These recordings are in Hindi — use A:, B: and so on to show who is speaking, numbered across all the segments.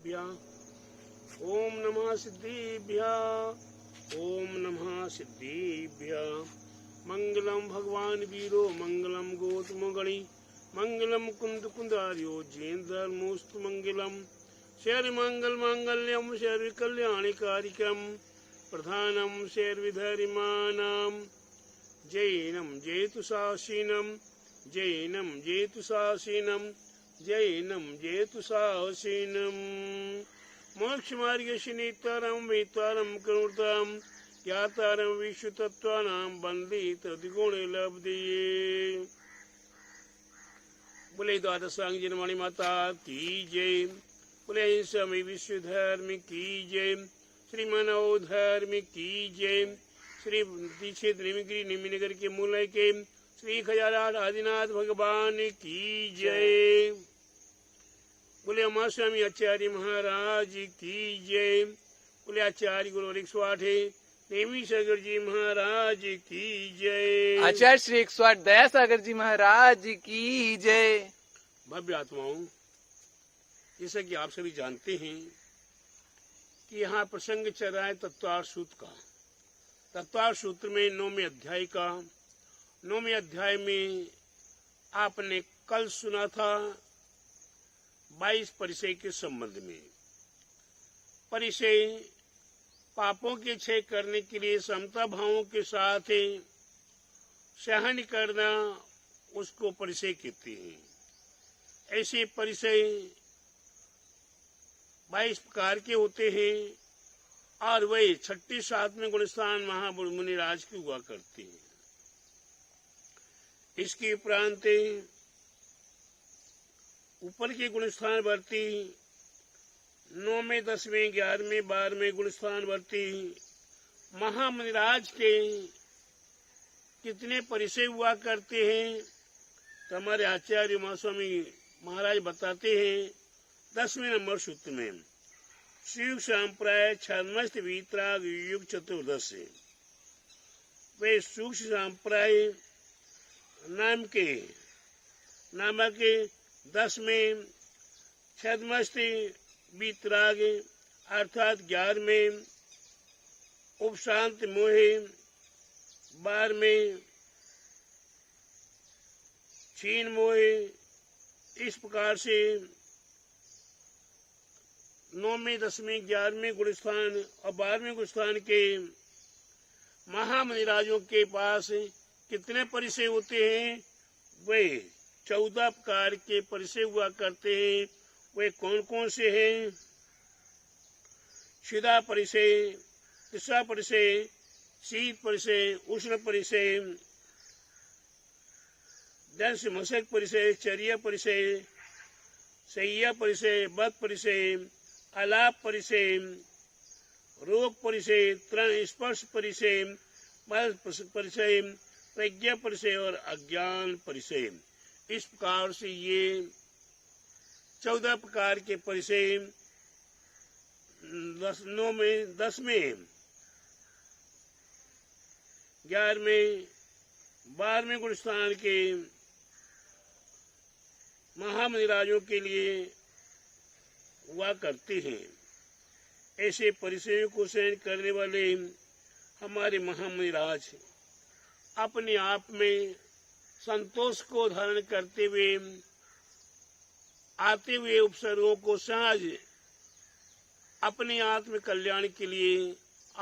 A: सिद्धिभ्यः। ओम नमः सिद्धिभ्यः। ओम नमः सिद्धिभ्यः। मंगलम भगवान वीरो मंगलम गौतमगणि मंगलम कुंद कुंदार्यो जैन धर्मोस्तु मंगलम शैर मंगल मांगल्यम शैर कल्याणिकारिकम प्रधानम शैर विधर्मानाम जैनम जयतु सासीनम जैनम जयतु सासीनम जैनम जयतु सासीनम मोक्ष मार्ग शनितारम वेतारम करुणताम ज्ञातारम विश्व तत्वानां वंदे तद्गुणे लब्धये। बोले द्वादशांग जनवाणी माता की जय। बोले स्वामी विश्व धर्म की जय। श्री मानव धर्म की जय। श्री दीक्षित निमगिरी निमिनगर के मूल के श्री खजाराट आदिनाथ भगवान की जय। बोले अमा स्वामी आचार्य महाराज की जय। बोले आचार्य गुरु 108 नेमी सागर जी महाराज की जय।
B: आचार्य श्री 108 दया सागर जी महाराज की जय।
A: भव्य आत्माओं, जैसा कि आप सभी जानते हैं कि यहाँ प्रसंग चल रहा है तत्वार सूत्र का। तत्वार सूत्र में 9वें अध्याय का 9वें अध्याय में आपने कल सुना था 22 परिचय के संबंध में। परिचय पापों के क्षय करने के लिए समता भावों के साथ सहन करना, उसको परिचय कहते हैं। ऐसे परिचय 22 प्रकार के होते हैं और वही 6 7वें गुणस्थान महामुनि राज की हुआ करते हैं। इसके उपरांत ऊपर के गुणस्थान वर्ती 9वें 10वें 11वें 12वें गुणस्थान वर्ती महामुनिराज के कितने परिचय हुआ करते हैं तो हमारे आचार्य महास्वामी महाराज बताते हैं 10वें नंबर सूत्र में शिव संप्राय छन्मस्त वीतराग युग चतुर्दश से वे सूक्ष्म संप्राय नामक 10वें छद्मस्त वीतराग अर्थात 11वें उपशांत मोहे 12वें छीन मोहे, इस प्रकार से 9वें 10वें 11वें गुणस्थान और 12वें गुणस्थान के महामुनिराजों के पास कितने परिचय होते हैं? वे 14 प्रकार के परिचय हुआ करते हैं। वे कौन कौन से हैं? शिदा परिचय, तिस्सा परिचय, शीत परिचय, उष्ण परिचय, दंश मशक परिचय, चर्या परिचय, सैया परिचय, बद परिचय, आलाप परिचय, रोग परिचय, तृण स्पर्श परिचय, बल परिचय, प्रज्ञा परिचय और अज्ञान परिचय। इस प्रकार से ये 14 प्रकार के परिचय 9वें 10वें 11वें 12वें गुणस्थान के महामुनिराजों के लिए हुआ करते हैं। ऐसे परिचयों को सहन करने वाले हमारे महामुनिराज अपने आप में संतोष को धारण करते हुए आते हुए उपसर्गों को सहज अपने आत्म कल्याण के लिए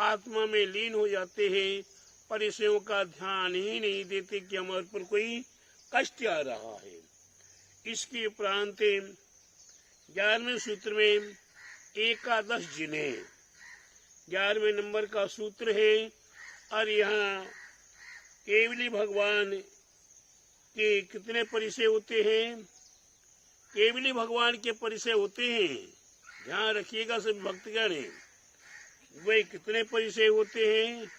A: आत्मा में लीन हो जाते हैं। परिचयों का ध्यान ही नहीं देते कि हमारे पर कोई कष्ट आ रहा है। इसके उपरांत 11वें सूत्र में एकादश जिन्हें 11वें नंबर का सूत्र है और यहाँ केवली भगवान के कितने परिचय होते हैं? केवली भगवान के परिचय होते हैं। ध्यान रखिएगा सब भक्तगण, वे कितने परिचय होते हैं?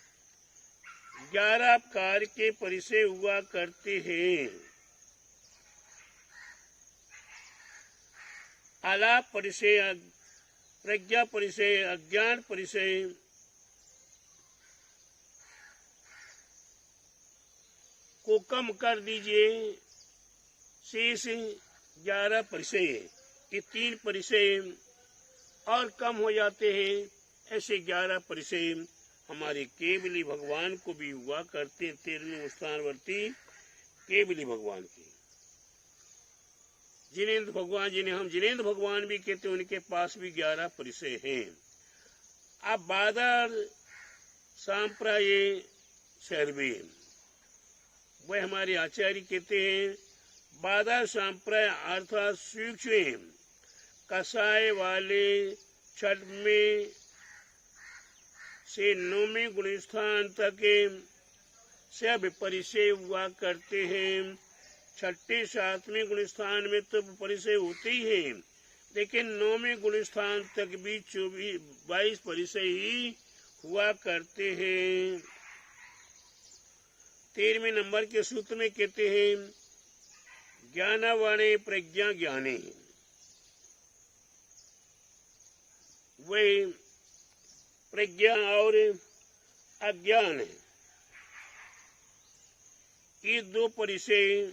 A: 11 प्रकार के परिचय हुआ करते हैं। आलाप परिचय, प्रज्ञा परिचय, अज्ञान परिचय, को कम कर दीजिए, शेष 11 परिचय। ये 3 परिचय और कम हो जाते हैं। ऐसे 11 परिचय हमारे केवली भगवान को भी हुआ करते हैं। 13वें स्थानवर्ती केवली भगवान की, जिनेन्द्र भगवान, जिन्हें हम जिनेन्द्र भगवान भी कहते हैं, उनके पास भी 11 परिचय हैं। अब बादर सांप्राय सर्वे, वह हमारे आचार्य कहते हैं बादर सांप्राय अर्थात सूक्ष्म कसाय वाले छठ में से 9वें गुणस्थान तक सब परिचय हुआ करते हैं। 6ठे 7वें गुणस्थान में तो परिचय होते ही हैं, लेकिन 9वें गुणस्थान तक भी 22 परिचय ही हुआ करते हैं। 13वें नंबर के सूत्र में कहते हैं ज्ञानवाणे प्रज्ञा ज्ञाने, वही प्रज्ञा और अज्ञान, ये 2 परिचय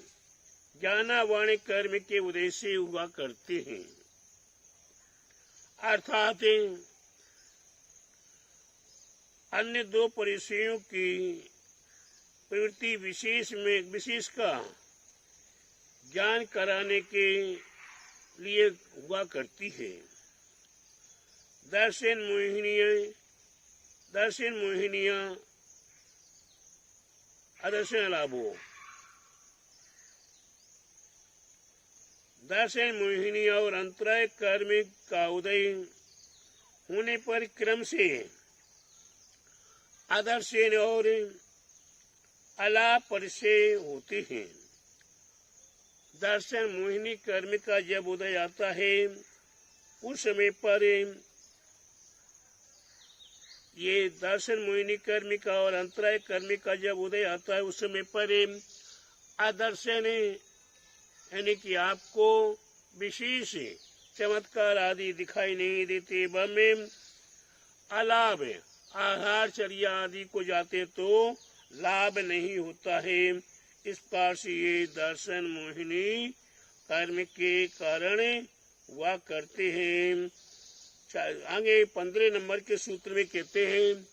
A: ज्ञानवाणी कर्म के उदय से हुआ करते हैं। अर्थात अन्य 2 परिचयों की प्रवृत्ति विशेष का ज्ञान कराने के लिए हुआ करती है। दर्शन मोहिनिया अदर्शन लाभो, दर्शन मोहिनी और अंतराय कर्म का उदय होने पर क्रम से आदर्शन और अलाप परिचय होते हैं। दर्शन मोहिनी कर्म का जब उदय आता है उस समय पर ये दर्शन मोहिनी कर्म का और अंतराय कर्म का जब उदय आता है उस समय पर आदर्शन यानी कि आपको विशेष चमत्कार आदि दिखाई नहीं देते। वह अलाभ आहार चर्या आदि को जाते तो लाभ नहीं होता है। इस प्रकार से ये दर्शन मोहिनी कर्म के कारण हुआ करते हैं। आगे 15 नंबर के सूत्र में कहते हैं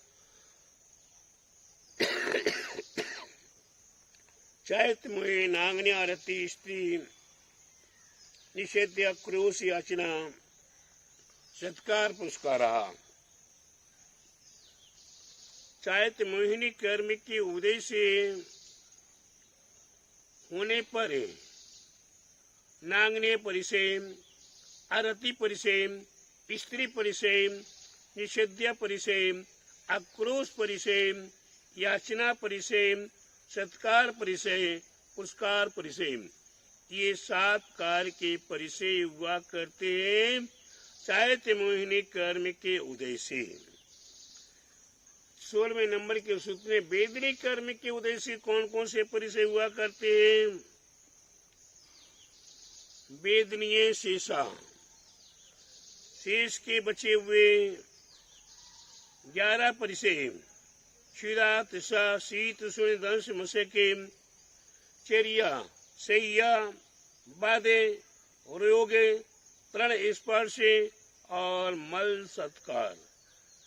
A: चैत मोहे नांगन्या रति स्त्री निषेध्य क्रोश याचना सत्कार पुरस्कारा। चैत मोहिनी कर्म के उदय से होने पर नांगन्य परिचय, अरति परिचय, स्त्री परिचय, निषेध्य परिचय, आक्रोश परिचय, याचना परिचय, सत्कार परिचय, पुरस्कार परिचय, ये 7 कार्य के परिचय हुआ करते हैं चैत मोहिनी कर्म के उदय से। 16वें नंबर के सूत्र में वेदनी कर्म के उदय से कौन कौन से परिचय हुआ करते हैं। वेदनीय शेषा, शेष के बचे हुए 11 परिचय क्षीरा तृषा शीत सुनि दंश मशके चर्या शैया बाधे रोगे तृण स्पर्श और मल सत्कार।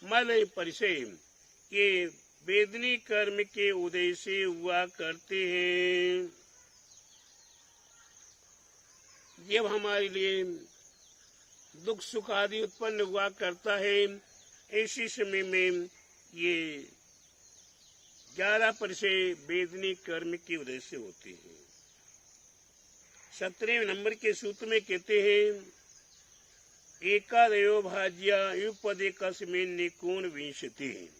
A: मल परिचय ये वेदनी कर्म के उदय से हुआ करते हैं। जब हमारे लिए दुख सुख आदि उत्पन्न हुआ करता है ऐसी समय में ये 11 परिचय वेदनी कर्म के उदय से होते हैं। 17वें नंबर के सूत्र में कहते हैं एकादयो भाज्या युपदे कस्मिन् निकोण विंशति।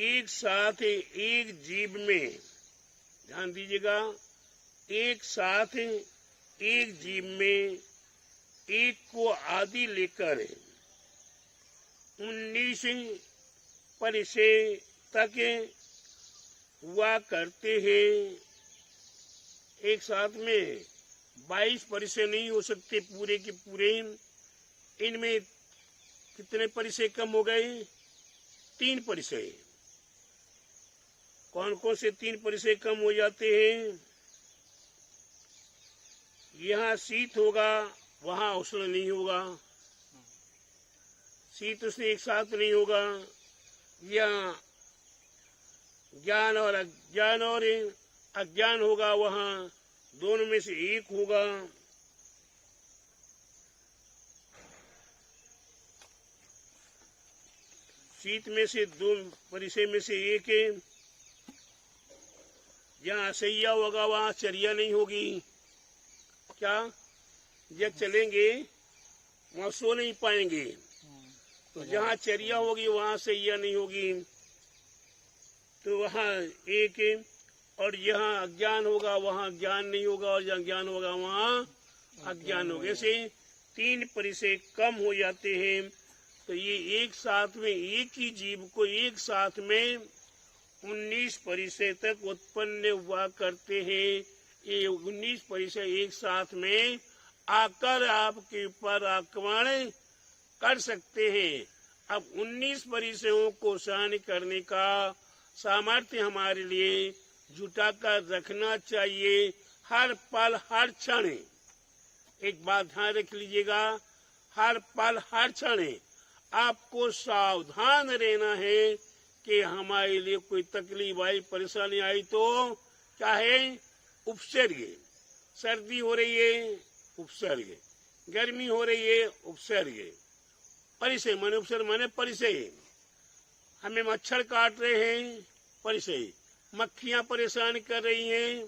A: एक साथ एक जीव में, ध्यान दीजिएगा, एक साथ एक जीव में एक को आदि लेकर 19 परिचय तक हुआ करते हैं। एक साथ में 22 परिचय नहीं हो सकते पूरे के पूरे। इनमें कितने परिचय कम हो गए? 3 परिचय। कौन कौन से 3 परिचय कम हो जाते हैं? यहाँ शीत होगा, वहाँ उष्ण नहीं होगा। शीत उष्ण एक साथ नहीं होगा, या ज्ञान और अज्ञान होगा, वहां दोनों में से एक होगा। शीत में से दो परिचय में से एक है। जहाँ असैया होगा वहां चर्या नहीं होगी। क्या जब चलेंगे वहां सो नहीं पाएंगे, तो जहाँ चर्या होगी वहां सैया नहीं होगी, तो वहाँ एक है। और जहाँ अज्ञान होगा वहाँ ज्ञान नहीं होगा, और जहाँ ज्ञान होगा वहाँ अज्ञान होगा। ऐसे तीन परिचय कम हो जाते हैं। तो ये एक साथ में, एक ही जीव को एक साथ में 19 परिचय तक उत्पन्न हुआ करते हैं। ये 19 परिचय एक साथ में आकर आपके ऊपर आक्रमण कर सकते हैं। अब 19 परिचयों को सहन करने का सामर्थ्य हमारे लिए जुटा कर रखना चाहिए, हर पल हर क्षण। एक बात ध्यान रख लीजिएगा, हर पल हर क्षण आपको सावधान रहना है कि हमारे लिए कोई तकलीफ आई, परेशानी आई तो चाहे उपसर्ग, सर्दी हो रही है उपसर्ग, गर्मी हो रही है उपसर्ग, परिचय माने उपसर्ग माने परिचय। हमें मच्छर काट रहे हैं परिचय, मक्खियां परेशान कर रही हैं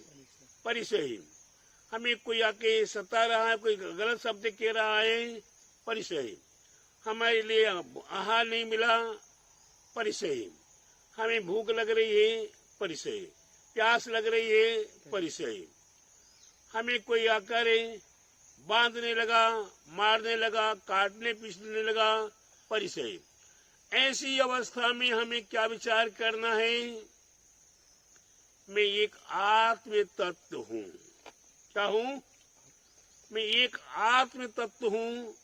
A: परिचय, हमें कोई आके सता रहा है, कोई गलत शब्द कह रहा है परिचय, हमारे लिए आहार नहीं मिला परिचय, हमें भूख लग रही है परिचय, प्यास लग रही है परिचय, हमें कोई आकर बांधने लगा, मारने लगा, काटने पीसने लगा परिचय। ऐसी अवस्था में हमें क्या विचार करना है? मैं एक आत्म तत्व हूँ। क्या हूँ? मैं एक आत्म तत्व हूँ,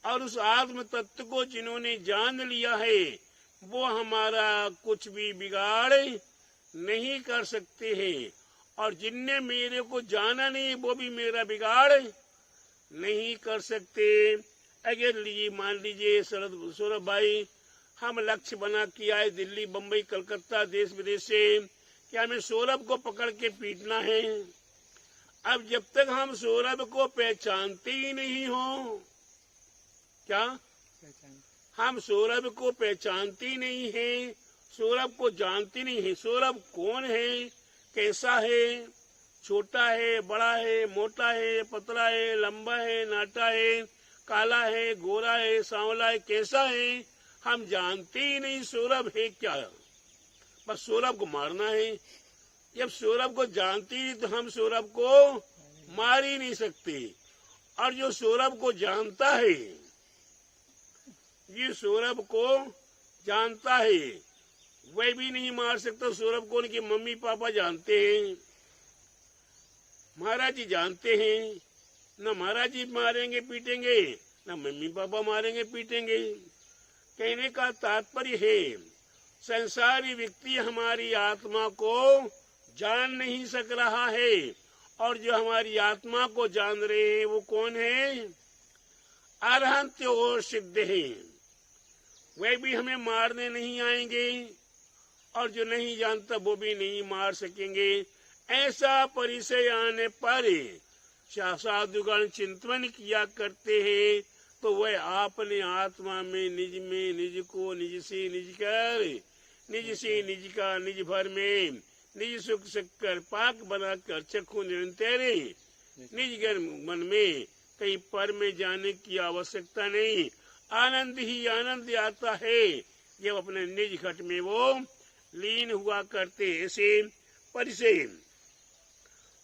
A: और उस आत्म तत्व को जिन्होंने जान लिया है वो हमारा कुछ भी बिगाड़ नहीं कर सकते हैं, और जिनने मेरे को जाना नहीं वो भी मेरा बिगाड़ नहीं कर सकते। अगर मान लीजिए सौरभ भाई, हम लक्ष्य बना के आए दिल्ली, बम्बई, कलकत्ता, देश विदेश से, क्या हमें सौरभ को पकड़ के पीटना है? अब जब तक हम सौरभ को पहचानते ही नहीं हो, क्या हम सौरभ को पहचानते ही नहीं है, सौरभ को जानते नहीं है, सौरभ कौन है, कैसा है, छोटा है, बड़ा है, मोटा है, पतला है, लंबा है, नाटा है, काला है, गोरा है, सांवला है, कैसा है, हम जानते ही नहीं सौरभ है क्या। बस सौरभ को मारना है। जब सौरभ को जानते ही तो हम सौरभ को मार ही नहीं सकते, और जो सौरभ को जानता है, ये सौरभ को जानता है, वह भी नहीं मार सकता सौरभ को। उनके मम्मी पापा जानते हैं, महाराज जी जानते हैं, न महाराज जी मारेंगे पीटेंगे, न मम्मी पापा मारेंगे पीटेंगे। कहने का तात्पर्य है, संसारी व्यक्ति हमारी आत्मा को जान नहीं सक रहा है, और जो हमारी आत्मा को जान रहे हैं वो कौन है? अरहंत और सिद्ध है। वे भी हमें मारने नहीं आएंगे, और जो नहीं जानता वो भी नहीं मार सकेंगे। ऐसा परिचय आने पर साधुगण चिंतन किया करते हैं, तो वह अपने आत्मा में निज को निज से निज कर, निज से निज का निज भर में निज सुख शक्कर पाक बनाकर चखु निरंतर निज घर मन में, कहीं पर में जाने की आवश्यकता नहीं। आनंद ही आनंद आता है जब अपने निज घट में वो लीन हुआ करते। ऐसे परिचय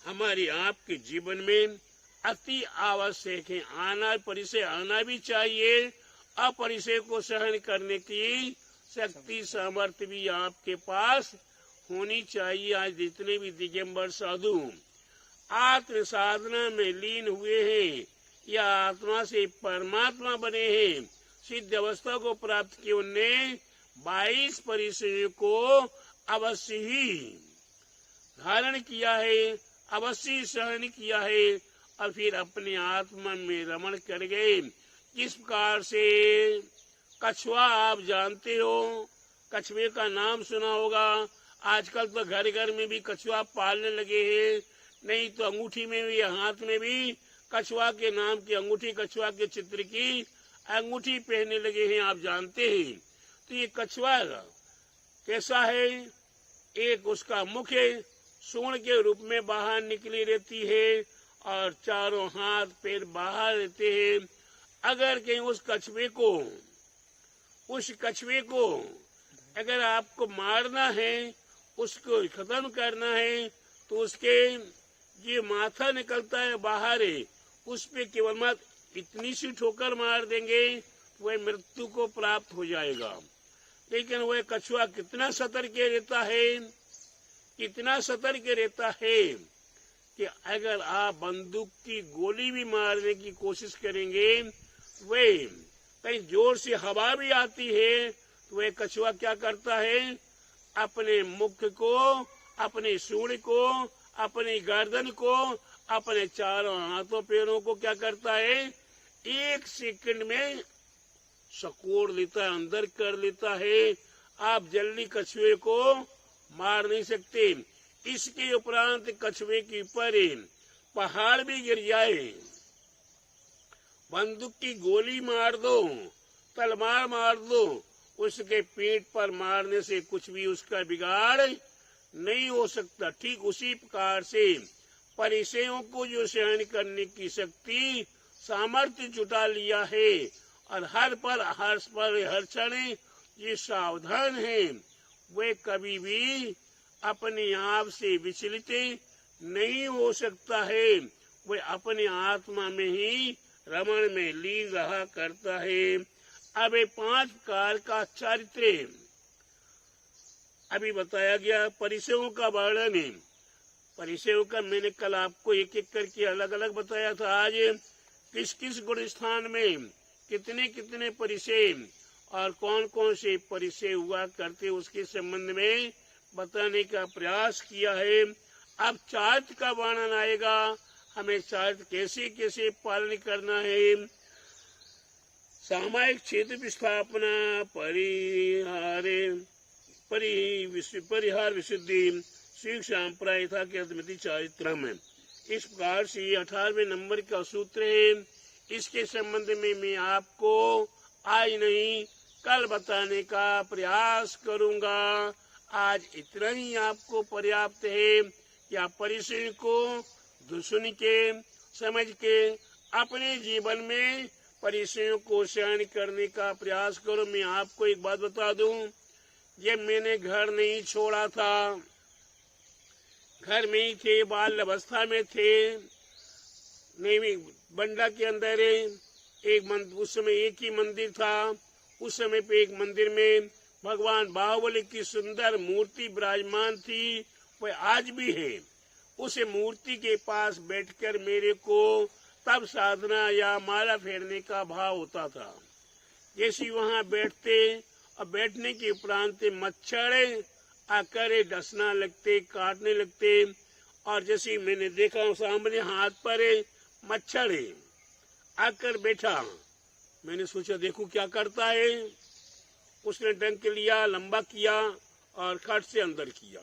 A: हमारे आपके जीवन में अति आवश्यक है। आना परिचय आना भी चाहिए, अपरिचय को सहन करने की शक्ति सामर्थ्य भी आपके पास होनी चाहिए। आज जितने भी दिगंबर साधु आत्म साधना में लीन हुए हैं या आत्मा से परमात्मा बने हैं, सिद्ध अवस्था को प्राप्त किए, उनने 22 परिचयों को अवश्य ही धारण किया है, अवश्य सहन किया है, और फिर अपने आत्मा में रमण कर गए। जिस प्रकार से कछुआ आप जानते हो, कछुए का नाम सुना होगा। आजकल तो घर घर में भी कछुआ पालने लगे हैं। नहीं तो अंगूठी में भी, हाथ में भी कछुआ के नाम की अंगूठी, कछुआ के चित्र की अंगूठी पहनने लगे हैं, आप जानते हैं। तो ये कछुआ कैसा है? एक उसका मुख सूंड के रूप में बाहर निकली रहती है और चारों हाथ पैर बाहर रहते हैं। अगर कहीं उस कछुए को अगर आपको मारना है, उसको खत्म करना है, तो उसके ये माथा निकलता है बाहर है, उस पे केवल मत इतनी सी ठोकर मार देंगे, वह मृत्यु को प्राप्त हो जाएगा। लेकिन वह कछुआ कितना सतर्क रहता है कि अगर आप बंदूक की गोली भी मारने की कोशिश करेंगे, वे कहीं जोर से हवा भी आती है, तो वह कछुआ क्या करता है? अपने मुख को, अपने सूंड को, अपनी गर्दन को, अपने चारों हाथों पैरों को क्या करता है? 1 सेकंड में सकोड़ लेता है, अंदर कर लेता है। आप जल्दी कछुए को मार नहीं सकते। इसके उपरांत कछुए के ऊपर पहाड़ भी गिर जाए, बंदूक की गोली मार दो, तलवार मार दो, उसके पेट पर मारने से कुछ भी उसका बिगाड़ नहीं हो सकता। ठीक उसी प्रकार से परिसेयों को जो सहन करने की शक्ति, सामर्थ्य जुटा लिया है और हर क्षण ये सावधान है, वे कभी भी अपने आप से विचलित नहीं हो सकता है। वे अपने आत्मा में ही रमण में लीन रहा करता है। अब 5 प्रकार का चरित्र अभी बताया गया। परिचयों का वर्णन है। परिचयों का मैंने कल आपको एक एक करके अलग अलग बताया था। आज किस किस गुण स्थान में कितने कितने परिचय और कौन कौन से परिचय हुआ करते, उसके संबंध में बताने का प्रयास किया है। अब चारित्र का वर्णन आएगा। हमें चारित्र कैसे कैसे पालन करना है। सामायिक क्षेत्र विस्थापना, परिहार विशुद्धि, शिक्षा प्रायथा के अद्वितीय चारित्रम। इस प्रकार से 18वें नंबर का सूत्र है। इसके संबंध में मैं आपको आज नहीं कल बताने का प्रयास करूंगा। आज इतना ही आपको पर्याप्त है कि आप परिचय को सुन के समझ के अपने जीवन में परिचयों को सहन करने का प्रयास करो। मैं आपको एक बात बता दूं, ये मैंने घर नहीं छोड़ा था, घर में ही थे, बाल अवस्था में थे। नहीं, बंडा के अंदर उस समय एक ही मंदिर था। उस समय पे एक मंदिर में भगवान बाहुबली की सुंदर मूर्ति विराजमान थी, वह आज भी है। उस मूर्ति के पास बैठकर मेरे को तब साधना या माला फेरने का भाव होता था। जैसे वहां बैठते और बैठने के उपरांत मच्छर आकर डसना लगते, काटने लगते, और जैसे मैंने देखा सामने हाथ पर मच्छर आकर बैठा, मैंने सोचा देखो क्या करता है। उसने डंक लिया, लंबा किया और खट से अंदर किया।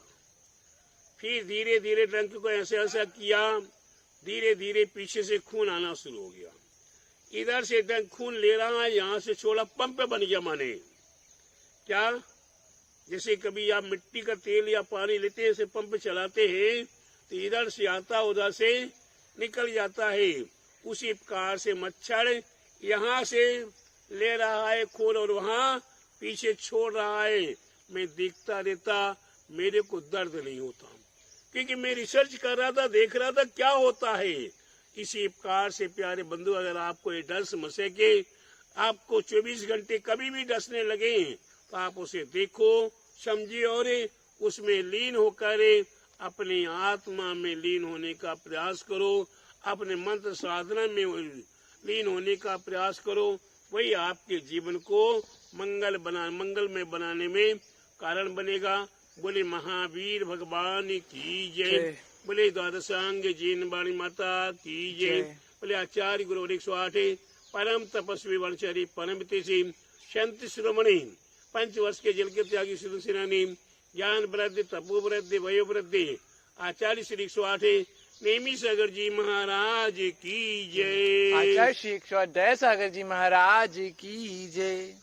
A: फिर धीरे धीरे डंक को ऐसे ऐसा किया, धीरे धीरे पीछे से खून आना शुरू हो गया। इधर से डंक खून ले रहा है, यहाँ से छोड़ा, पंप बन गया। माने क्या, जैसे कभी आप मिट्टी का तेल या पानी लेते हैं, ऐसे पंप चलाते हैं तो इधर से आता उधर से निकल जाता है। उसी प्रकार से मच्छर यहाँ से ले रहा है खून और वहाँ पीछे छोड़ रहा है। मैं देखता रहता, मेरे को दर्द नहीं होता, क्योंकि मैं रिसर्च कर रहा था, देख रहा था क्या होता है। इसी प्रकार से प्यारे बंधु, अगर आपको ये डर समझ के आपको 24 घंटे कभी भी डसने लगे तो आप उसे देखो, समझिए और उसमें लीन होकर अपनी आत्मा में लीन होने का प्रयास करो, अपने मंत्र साधना में लीन होने का प्रयास करो। वही आपके जीवन को मंगलमय बनाने में कारण बनेगा। बोले महावीर भगवान की जय, बोले द्वादशांग जीन वाणी माता की जय, बोले आचार्य गुरु 108 परम तपस्वी वनचरी परम तेजी संत शिरोमणि 5 वर्ष के जल के त्यागी सिद्ध सेनानी ज्ञान वृद्धि तपो वृद्धि वयो वृद्धि आचार्य श्री 108 नेमी सागर जी महाराज की जय।
B: आचार्य श्री 108 सागर जी महाराज की जय।